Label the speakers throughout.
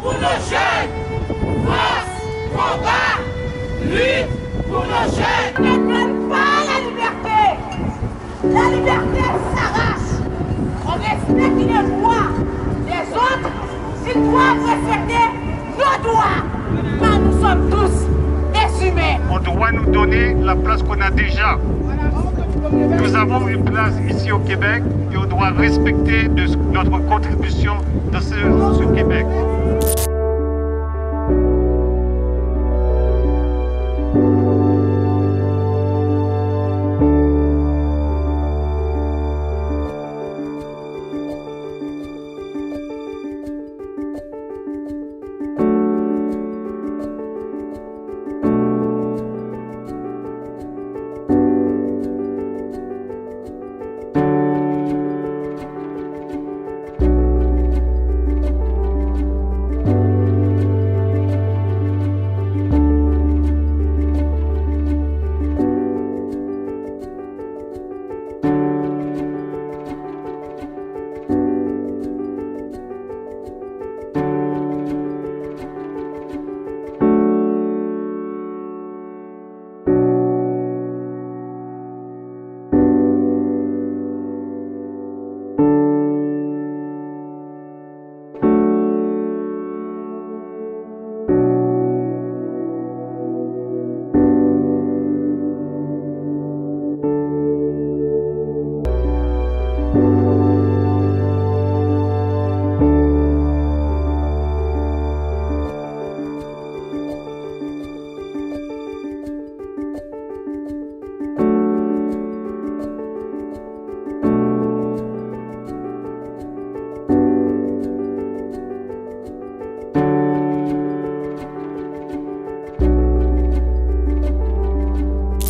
Speaker 1: pour nos jeunes. Force, combat, lutte pour nos jeunes.
Speaker 2: Ne donne pas la liberté. La liberté s'arrache. On respecte les droits des autres. Ils doivent respecter nos droits. Car nous sommes tous des humains.
Speaker 3: On doit nous donner la place qu'on a déjà. Nous avons une place ici au Québec et on doit respecter notre contribution dans ce Québec.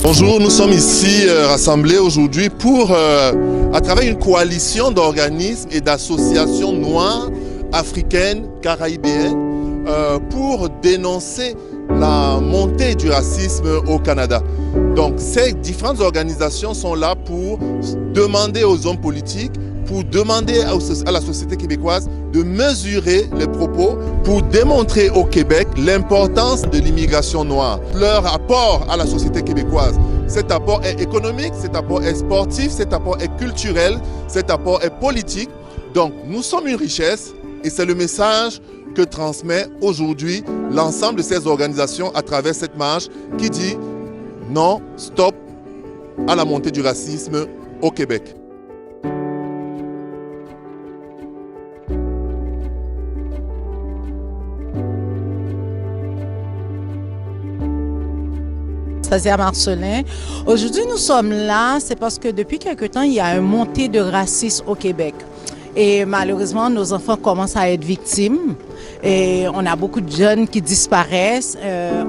Speaker 4: Bonjour, nous sommes ici rassemblés aujourd'hui pour, à travers une coalition d'organismes et d'associations noires, africaines, caraïbéennes, pour dénoncer la montée du racisme au Canada. Donc ces différentes organisations sont là pour demander aux hommes politiques, pour demander à la société québécoise de mesurer les propos pour démontrer au Québec l'importance de l'immigration noire, leur apport à la société québécoise. Cet apport est économique, cet apport est sportif, cet apport est culturel, cet apport est politique. Donc nous sommes une richesse et c'est le message que transmet aujourd'hui l'ensemble de ces organisations à travers cette marche qui dit non, stop à la montée du racisme au Québec.
Speaker 5: Stasia Marcelin. Aujourd'hui, nous sommes là, c'est parce que depuis quelque temps, il y a une montée de racisme au Québec. Et malheureusement, nos enfants commencent à être victimes. Et on a beaucoup de jeunes qui disparaissent,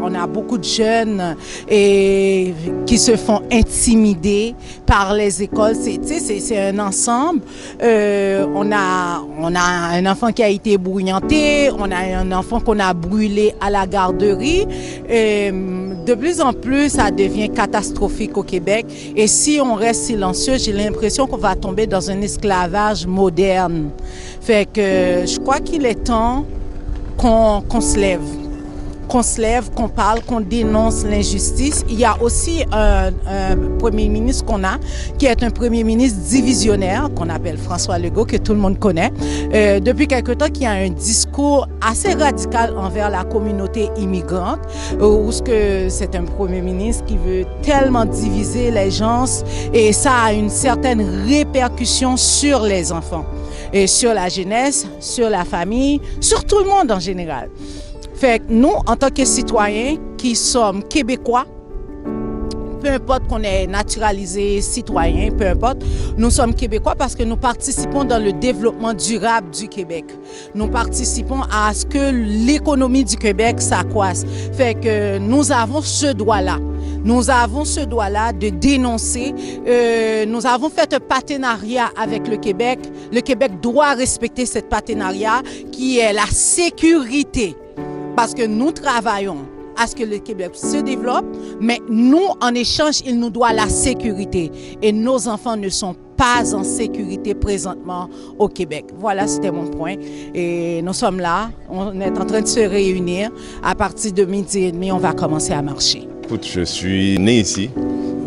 Speaker 5: on a beaucoup de jeunes qui se font intimider par les écoles. C'est un ensemble. On a un enfant qui a été ébouillanté, on a un enfant qu'on a brûlé à la garderie. De plus en plus, ça devient catastrophique au Québec. Et si on reste silencieux, j'ai l'impression qu'on va tomber dans un esclavage moderne. Fait que je crois qu'il est temps qu'on se lève, qu'on parle, qu'on dénonce l'injustice. Il y a aussi un premier ministre qu'on a, qui est un premier ministre divisionnaire, qu'on appelle François Legault, que tout le monde connaît. Depuis quelque temps, qui a un discours assez radical envers la communauté immigrante, où c'est un premier ministre qui veut tellement diviser les gens, et ça a une certaine répercussion sur les enfants. Et sur la jeunesse, sur la famille, sur tout le monde en général. Fait que nous, en tant que citoyens qui sommes québécois, peu importe qu'on est naturalisé, citoyen, peu importe, nous sommes québécois parce que nous participons dans le développement durable du Québec. Nous participons à ce que l'économie du Québec s'accroisse. Fait que nous avons ce droit-là. Nous avons ce droit-là de dénoncer. Nous avons fait un partenariat avec le Québec. Le Québec doit respecter ce partenariat qui est la sécurité. Parce que nous travaillons à ce que le Québec se développe, Mais nous, en échange, il nous doit la sécurité. Et nos enfants ne sont pas en sécurité présentement au Québec. Voilà, c'était mon point. Et nous sommes là, on est en train de se réunir. À partir de 12h30, on va commencer à marcher.
Speaker 6: Écoute, je suis né ici,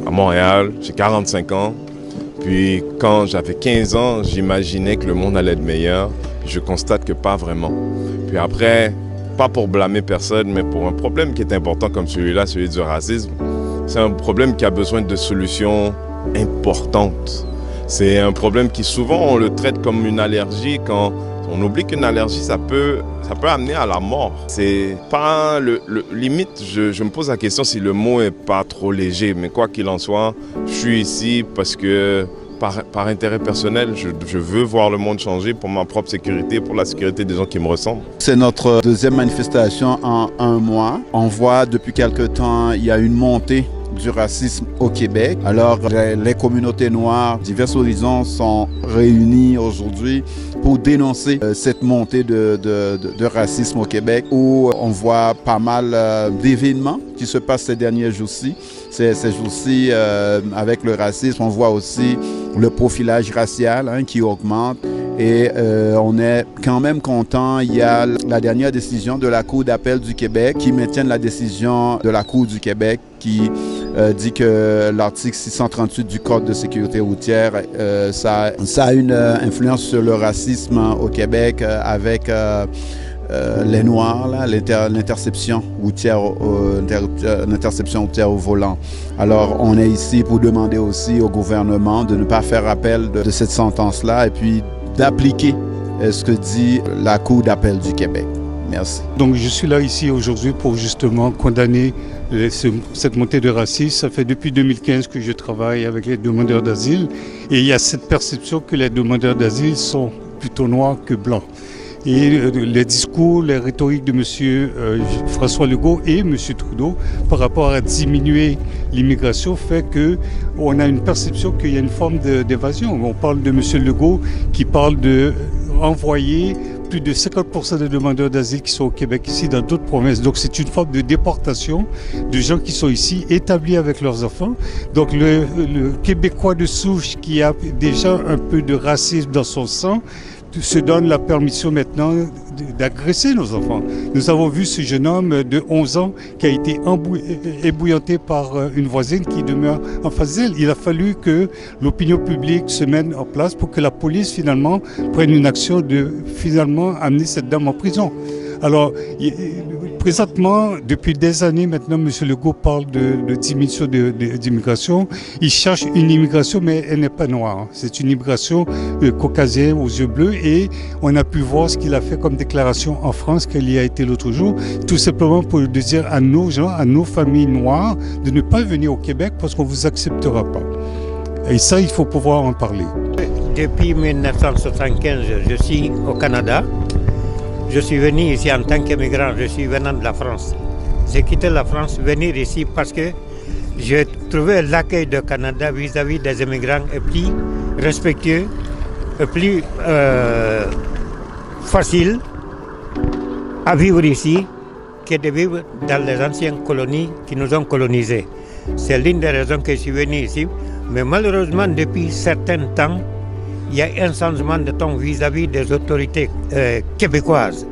Speaker 6: à Montréal, j'ai 45 ans. Puis quand j'avais 15 ans, j'imaginais que le monde allait être meilleur. Je constate que pas vraiment. Puis après, pas pour blâmer personne, mais pour un problème qui est important comme celui-là, celui du racisme, c'est un problème qui a besoin de solutions importantes. C'est un problème qui souvent on le traite comme une allergie quand on oublie qu'une allergie ça peut amener à la mort. C'est pas limite, je me pose la question si le mot est pas trop léger, mais quoi qu'il en soit, je suis ici parce que par intérêt personnel, je veux voir le monde changer pour ma propre sécurité, pour la sécurité des gens qui me ressemblent.
Speaker 7: C'est notre deuxième manifestation en un mois. On voit depuis quelque temps, il y a une montée du racisme au Québec. Alors, les communautés noires, divers horizons sont réunis aujourd'hui pour dénoncer cette montée de racisme au Québec, où on voit pas mal d'événements qui se passent ces derniers jours-ci. Ces jours-ci, avec le racisme, on voit aussi le profilage racial qui augmente. Et on est quand même content. Il y a la dernière décision de la Cour d'appel du Québec qui maintient la décision de la Cour du Québec qui dit que l'article 638 du Code de sécurité routière, ça a une influence sur le racisme au Québec avec les Noirs, l'interception routière au volant. Alors, on est ici pour demander aussi au gouvernement de ne pas faire appel de cette sentence-là et puis d'appliquer ce que dit la Cour d'appel du Québec. Merci.
Speaker 8: Donc je suis là ici aujourd'hui pour justement condamner cette montée de racisme. Ça fait depuis 2015 que je travaille avec les demandeurs d'asile et il y a cette perception que les demandeurs d'asile sont plutôt noirs que blancs. Et les discours, les rhétoriques de M. François Legault et M. Trudeau par rapport à diminuer l'immigration fait qu'on a une perception qu'il y a une forme d'évasion. On parle de M. Legault qui parle de envoyer plus de 50% des demandeurs d'asile qui sont au Québec ici dans d'autres provinces. Donc c'est une forme de déportation de gens qui sont ici établis avec leurs enfants. Donc le Québécois de souche qui a déjà un peu de racisme dans son sang se donne la permission maintenant d'agresser nos enfants. Nous avons vu ce jeune homme de 11 ans qui a été ébouillanté par une voisine qui demeure en face d'elle. Il a fallu que l'opinion publique se mette en place pour que la police finalement prenne une action de finalement amener cette dame en prison. Alors, présentement, depuis des années maintenant, M. Legault parle de diminution d'immigration. Il cherche une immigration, mais elle n'est pas noire. C'est une immigration caucasienne aux yeux bleus. Et on a pu voir ce qu'il a fait comme déclaration en France, qu'il y a été l'autre jour, tout simplement pour dire à nos gens, à nos familles noires, de ne pas venir au Québec parce qu'on ne vous acceptera pas. Et ça, il faut pouvoir en parler.
Speaker 9: Depuis 1975, je suis au Canada. Je suis venu ici en tant qu'immigrant, je suis venant de la France. J'ai quitté la France, venir ici parce que j'ai trouvé l'accueil du Canada vis-à-vis des immigrants est plus respectueux, plus facile à vivre ici que de vivre dans les anciennes colonies qui nous ont colonisés. C'est l'une des raisons que je suis venu ici. Mais malheureusement, depuis certain temps, il y a un changement de ton vis-à-vis des autorités québécoises.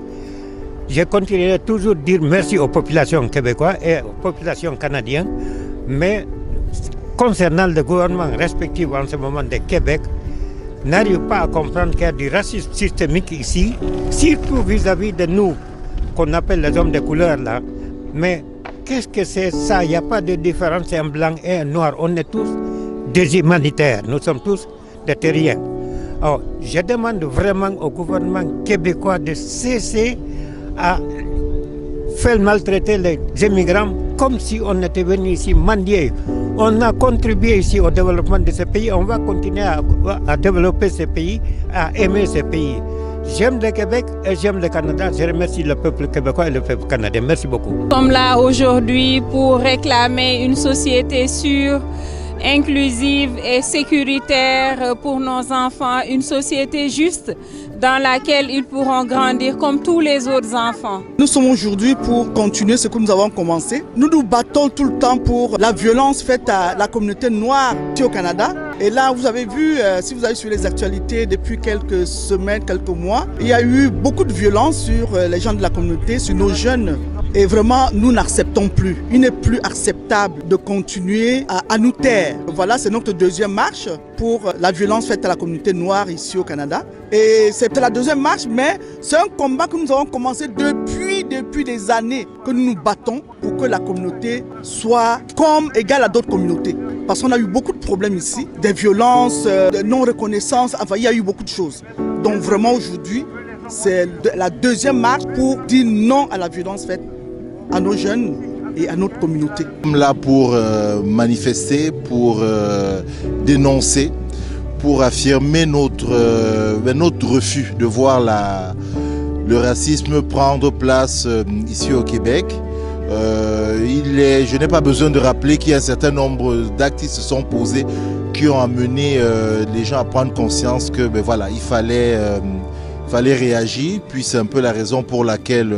Speaker 9: Je continuerai toujours à dire merci aux populations québécoises et aux populations canadiennes, mais concernant le gouvernement respectif en ce moment de Québec, n'arrive pas à comprendre qu'il y a du racisme systémique ici, surtout vis-à-vis de nous, qu'on appelle les hommes de couleur là. Mais qu'est-ce que c'est ça? Il n'y a pas de différence, un blanc et un noir. On est tous des humanitaires, nous sommes tous des terriens. Alors, je demande vraiment au gouvernement québécois de cesser à faire maltraiter les immigrants comme si on était venu ici mendier. On a contribué ici au développement de ce pays, on va continuer à développer ce pays, à aimer ce pays. J'aime le Québec et j'aime le Canada. Je remercie le peuple québécois et le peuple canadien. Merci beaucoup.
Speaker 10: Nous sommes là aujourd'hui pour réclamer une société sûre, inclusive et sécuritaire pour nos enfants, une société juste dans laquelle ils pourront grandir comme tous les autres enfants.
Speaker 11: Nous sommes aujourd'hui pour continuer ce que nous avons commencé. Nous nous battons tout le temps pour la violence faite à la communauté noire ici au Canada. Et là, vous avez vu, si vous avez suivi les actualités depuis quelques semaines, quelques mois, il y a eu beaucoup de violence sur les gens de la communauté, sur nos jeunes. Et vraiment, nous n'acceptons plus. Il n'est plus acceptable de continuer à nous taire. Voilà, c'est notre deuxième marche pour la violence faite à la communauté noire ici au Canada. Et c'est la deuxième marche, mais c'est un combat que nous avons commencé depuis des années, que nous nous battons pour que la communauté soit comme égale à d'autres communautés. Parce qu'on a eu beaucoup de problèmes ici, des violences, de non-reconnaissance, enfin il y a eu beaucoup de choses. Donc vraiment aujourd'hui, c'est la deuxième marche pour dire non à la violence faite à nos jeunes et à notre communauté.
Speaker 12: Nous sommes là pour manifester, pour dénoncer, pour affirmer notre refus de voir le racisme prendre place ici au Québec. Je n'ai pas besoin de rappeler qu'il y a un certain nombre d'actes qui se sont posés, qui ont amené les gens à prendre conscience que voilà, il fallait réagir. Puis c'est un peu la raison pour laquelle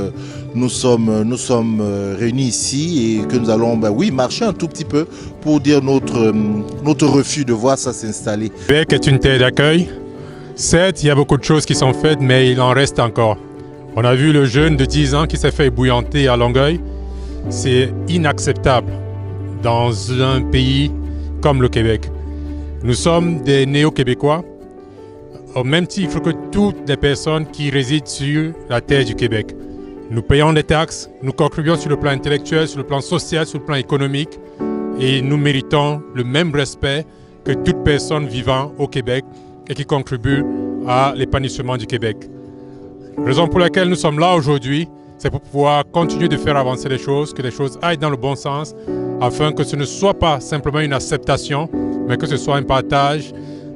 Speaker 12: nous sommes réunis ici et que nous allons marcher un tout petit peu pour dire notre refus de voir ça s'installer.
Speaker 13: Québec est une terre d'accueil. Certes, il y a beaucoup de choses qui sont faites, mais il en reste encore. On a vu le jeune de 10 ans qui s'est fait ébouillanter à Longueuil. C'est inacceptable dans un pays comme le Québec. Nous sommes des néo-québécois, au même titre que toutes les personnes qui résident sur la terre du Québec. Nous payons des taxes, nous contribuons sur le plan intellectuel, sur le plan social, sur le plan économique et nous méritons le même respect que toute personne vivant au Québec et qui contribue à l'épanouissement du Québec. Raison pour laquelle nous sommes là aujourd'hui, c'est pour pouvoir continuer de faire avancer les choses, que les choses aillent dans le bon sens, afin que ce ne soit pas simplement une acceptation, mais que ce soit un partage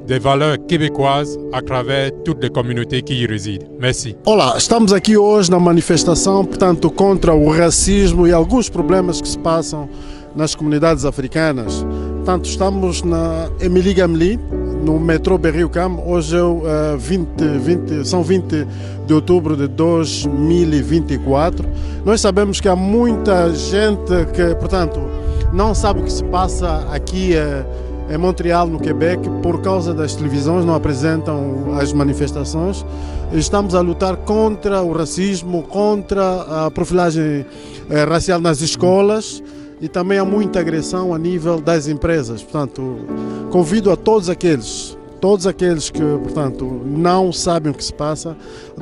Speaker 13: des valeurs québécoises à travers toutes les communautés qui y résident. Merci.
Speaker 14: Olá, estamos aqui hoje na manifestação, portanto, contra o racismo e alguns problemas que se passam nas comunidades africanas. Portanto, estamos na Émilie Gamelin, no metrô Berrio-UQAM. Hoje é são 20 de outubro de 2024. Nós sabemos que há muita gente que, portanto, não sabe o que se passa aqui em Montreal, no Quebec, por causa das televisões, não apresentam as manifestações. Estamos a lutar contra o racismo, contra a profilagem racial nas escolas e também há muita agressão a nível das empresas. Portanto, convido a todos aqueles que, portanto, não sabem o que se passa,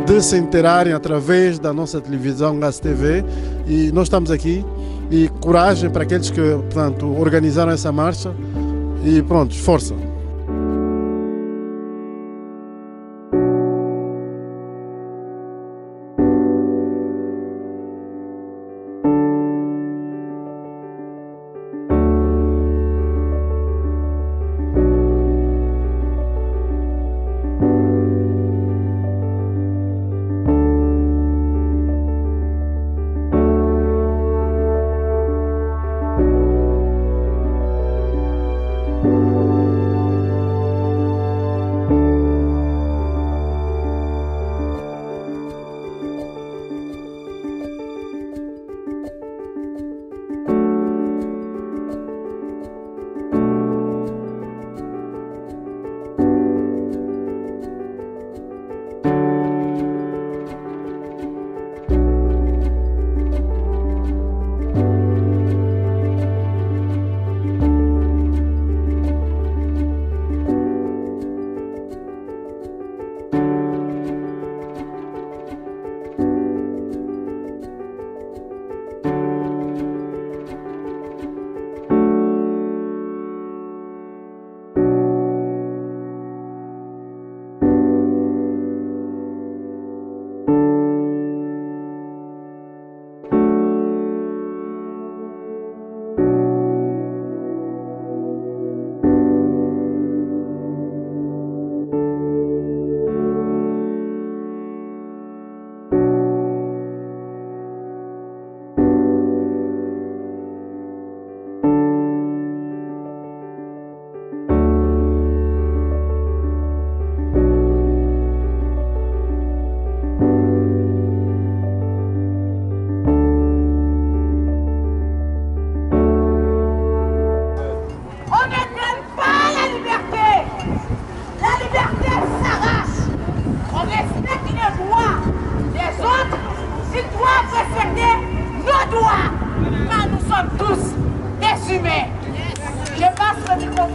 Speaker 14: de se interarem através da nossa televisão GasTV, e nós estamos aqui, e coragem para aqueles que, portanto, organizaram essa marcha, e pronto, força!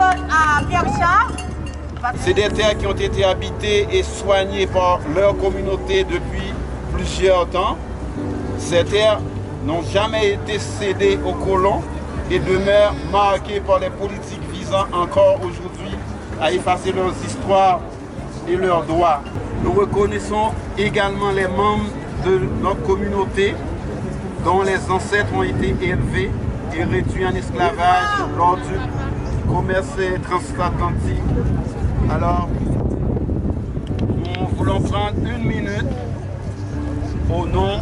Speaker 2: parole à Pierre Richard.
Speaker 7: C'est des terres qui ont été habitées et soignées par leur communauté depuis plusieurs temps. Ces terres n'ont jamais été cédées aux colons et demeurent marquées par les politiques visant encore aujourd'hui à effacer leurs histoires et leurs droits. Nous reconnaissons également les membres de notre communauté dont les ancêtres ont été élevés et réduits en esclavage lors du commerce transatlantique. Alors, nous voulons prendre une minute au nom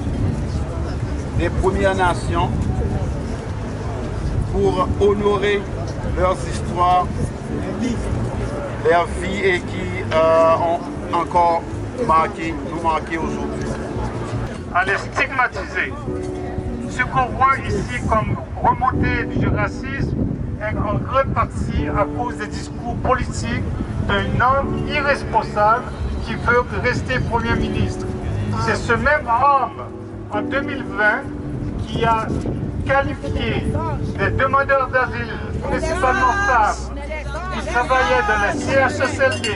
Speaker 7: des Premières Nations pour honorer leurs histoires, leurs vies et qui ont encore nous marqué aujourd'hui.
Speaker 3: À les stigmatiser. Ce qu'on voit ici comme remontée du racisme est en grande partie à cause des discours politiques d'un homme irresponsable qui veut rester Premier ministre. C'est ce même homme, en 2020, qui a qualifié des demandeurs d'asile, principalement femmes, qui travaillaient dans la CHSLD,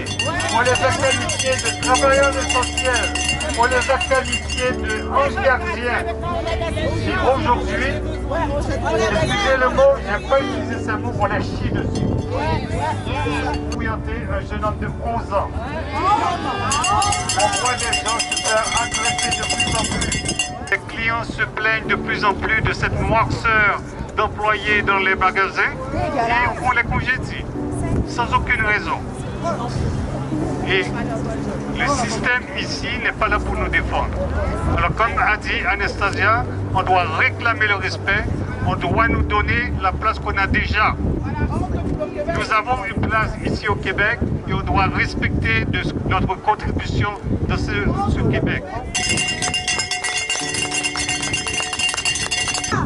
Speaker 3: on les a qualifiés de travailleurs essentiels, on les a qualifiés de anges gardiens. Et aujourd'hui, excusez le mot, je n'ai pas utilisé ce mot, on les chie dessus. Orienté un jeune homme de 11 ans. On voit des gens se faire agresser de plus en plus. Les clients se plaignent de plus en plus de cette noirceur d'employés dans les magasins et on les congédie sans aucune raison. Et le système ici n'est pas là pour nous défendre. Alors comme a dit Anastasia, on doit réclamer le respect, on doit nous donner la place qu'on a déjà. Nous avons une place ici au Québec et on doit respecter notre contribution dans ce Québec.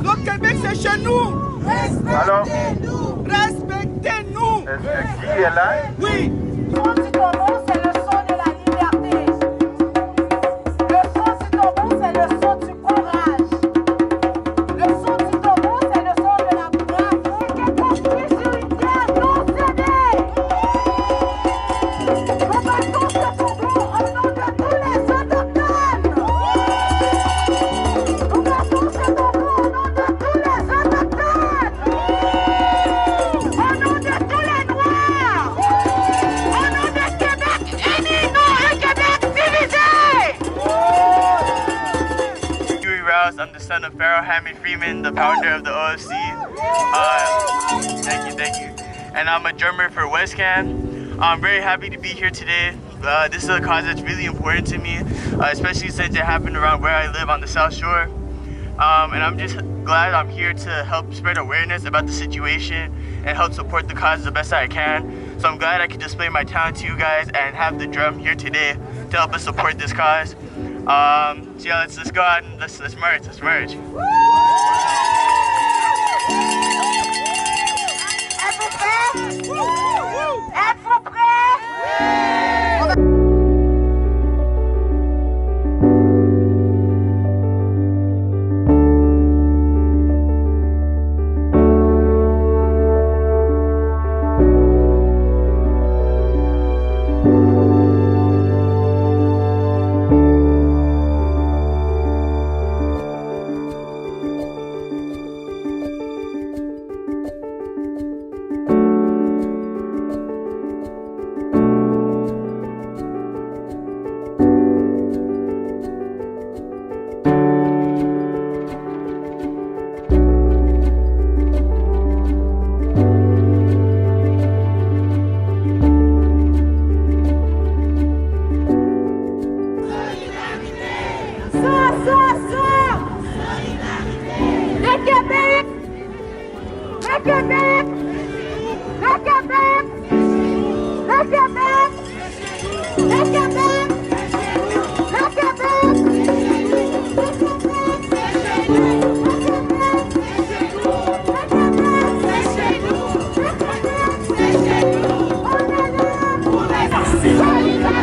Speaker 11: Le Québec, c'est chez nous.
Speaker 3: Respectez-nous.
Speaker 11: Respectez-nous.
Speaker 3: Est-ce qui est là?
Speaker 11: Oui.
Speaker 2: Le son du tambour, c'est le son de la liberté. Le son du tambour, c'est le son du courage. Le son du tambour, c'est le son de la bravoure qui est construit sur une terre non cédée. Nous battons ce tambour au nom de tous les autochtones. Nous battons ce tambour au nom de tous les autochtones. Au nom de tous les Noirs. Au nom de Québec uni, non un Québec divisé.
Speaker 15: Huey Rouse, I'm the son of Pharaoh Hammond Freeman, the founder of the OFC. Thank you. And I'm a drummer for WestCan. I'm very happy to be here today. This is a cause that's really important to me, especially since it happened around where I live on the South Shore. And I'm just glad I'm here to help spread awareness about the situation and help support the cause the best I can. So I'm glad I could display my talent to you guys and have the drum here today to help us support this cause. So yeah, let's go out and let's merge. Let's merge.
Speaker 2: Êtes-vous prêts?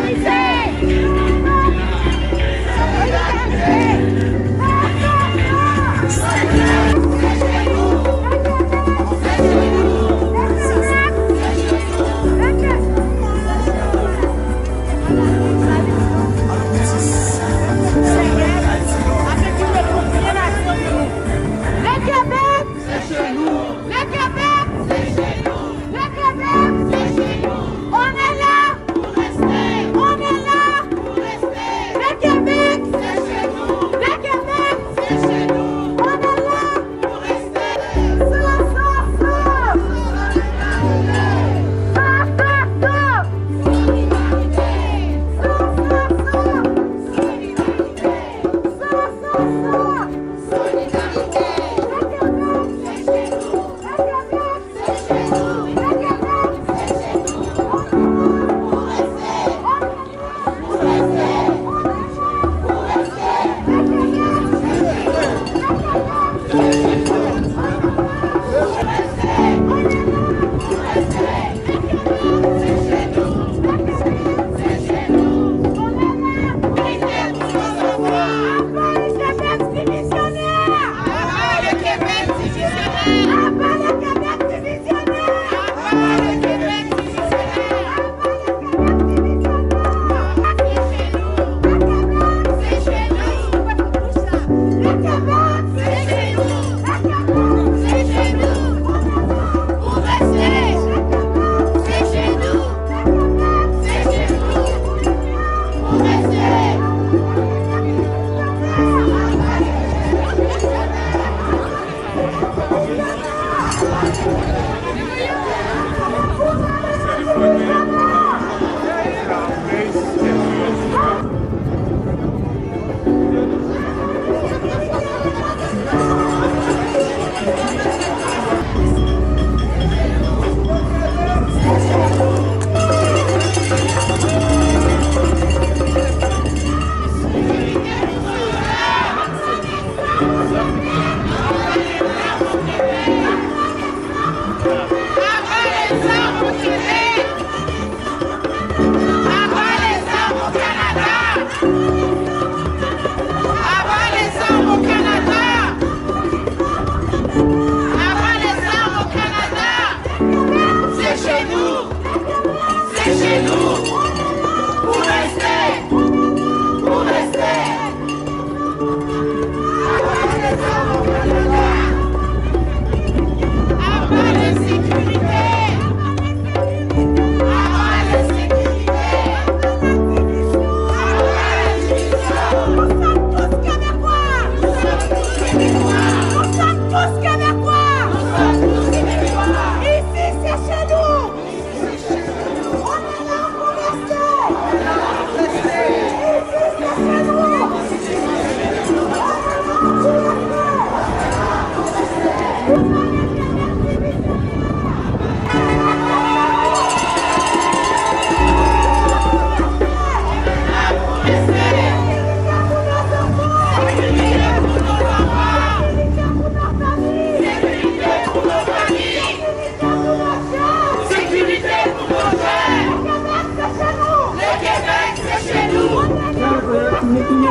Speaker 1: Solidarité.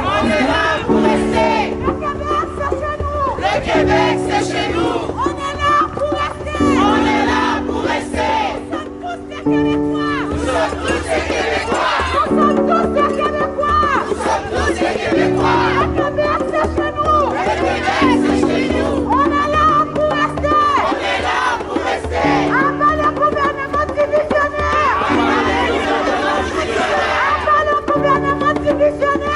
Speaker 1: On est là pour rester. Le Québec, c'est chez nous. On est là pour rester. On est là pour rester. Nous sommes tous des Québécois. Nous sommes tous des Québécois. Nous sommes tous des Québécois. Le Québec, c'est chez nous. Le Québec, c'est chez nous. On est là pour rester. On est là pour rester. Avant le gouvernement divisionnaire. Avant le gouvernement divisionnaire.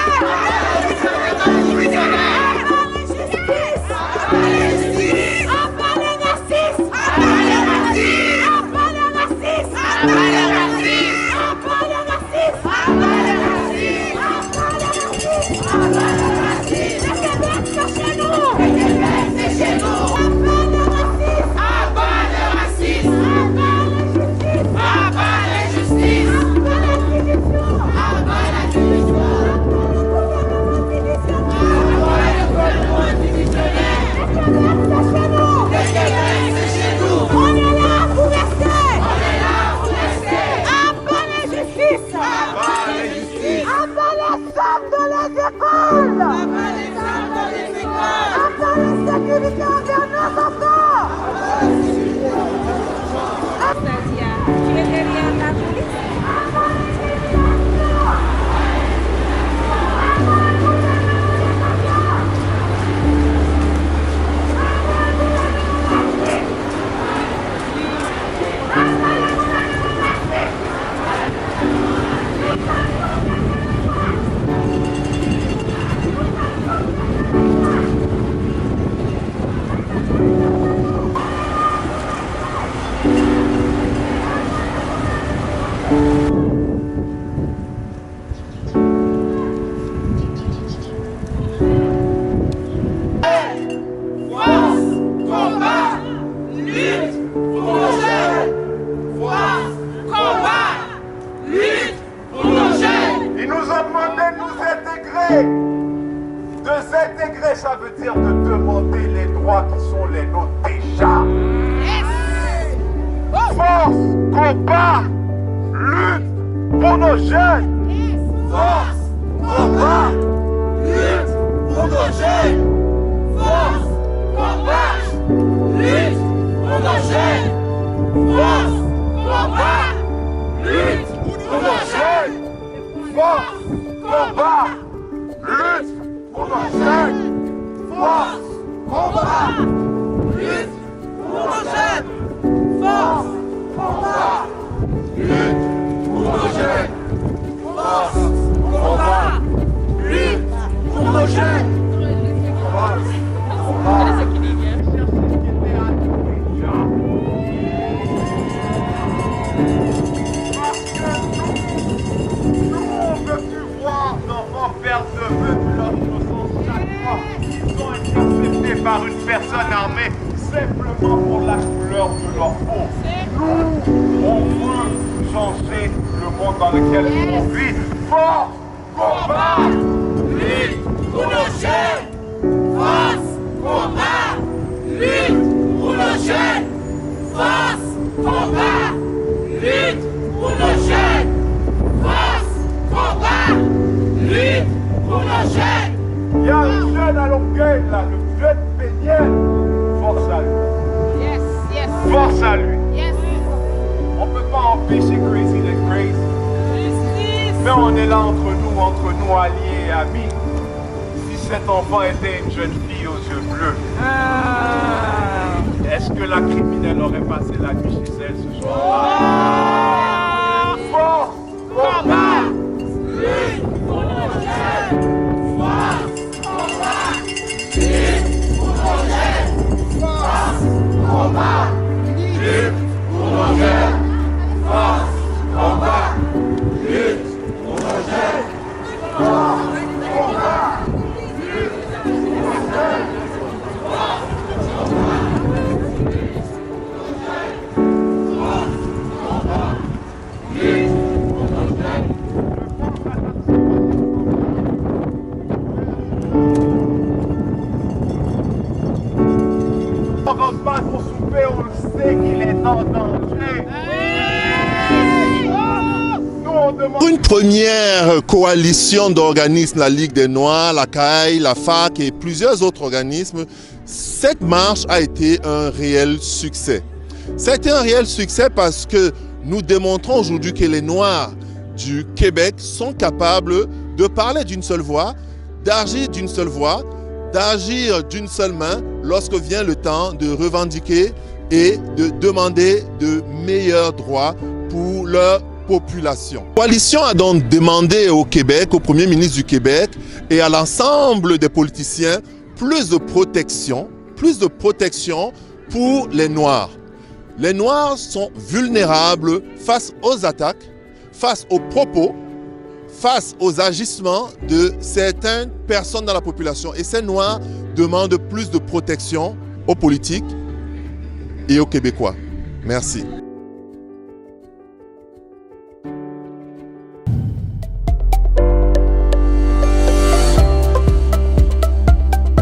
Speaker 16: Ça veut dire de demander les droits qui sont les nôtres déjà. Force, combat, lutte pour nos jeunes. Force, combat, lutte pour nos jeunes. Force, combat, lutte pour nos jeunes. Force, combat, lutte pour nos jeunes. Force, combat, lutte pour nos jeunes. Force, combat, lutte pour nos jeunes. Force, combat, lutte pour nos jeunes. Force, combat, lutte pour nos jeunes. Force, combat. Nous, on ne veut plus voir d'enfants perdre de vue de leur innocence chaque fois qu'ils sont interceptés par une personne armée simplement pour la couleur de leur peau. Nous, on veut changer le monde dans lequel on vit. Force, combat, lutte pour nos jeunes. Force, combat, lutte pour nos jeunes. Force, combat, lutte pour nos jeunes. Force, combat, lutte pour nos jeunes. Il y a un jeune à Longueuil là, le jeune Péniel. Force à lui.
Speaker 1: Yes, yes.
Speaker 16: Force à lui.
Speaker 1: Yes.
Speaker 16: On ne peut pas empêcher Crazy d'être crazy.
Speaker 1: Justice.
Speaker 16: Mais on est là entre nous alliés et amis. Si cet enfant était une jeune fille aux yeux bleus, est-ce que la criminelle aurait passé la nuit chez elle ce soir-là? Force, combat, lutte pour nos jeunes. Force, combat, lutte pour nos jeunes. Force, combat, lutte pour nos jeunes. Force, combat, lutte pour nos jeunes. Force, combat, lutte pour nos jeunes. Force, combat, lutte pour nos jeunes. On va pas pour souper, on le sait qu'il est en danger. Nous, on
Speaker 4: Une première coalition d'organismes, la Ligue des Noirs, la CAI, la FAC et plusieurs autres organismes, cette marche a été un réel succès. Ça a été un réel succès parce que nous démontrons aujourd'hui que les Noirs du Québec sont capables de parler d'une seule voix, d'agir d'une seule voix, d'agir d'une seule main lorsque vient le temps de revendiquer et de demander de meilleurs droits pour leur population. La coalition a donc demandé au Québec, au Premier ministre du Québec et à l'ensemble des politiciens plus de protection pour les Noirs. Les Noirs sont vulnérables face aux attaques, face aux propos, face aux agissements de certaines personnes dans la population. Et ces Noirs demandent plus de protection aux politiques et aux Québécois. Merci.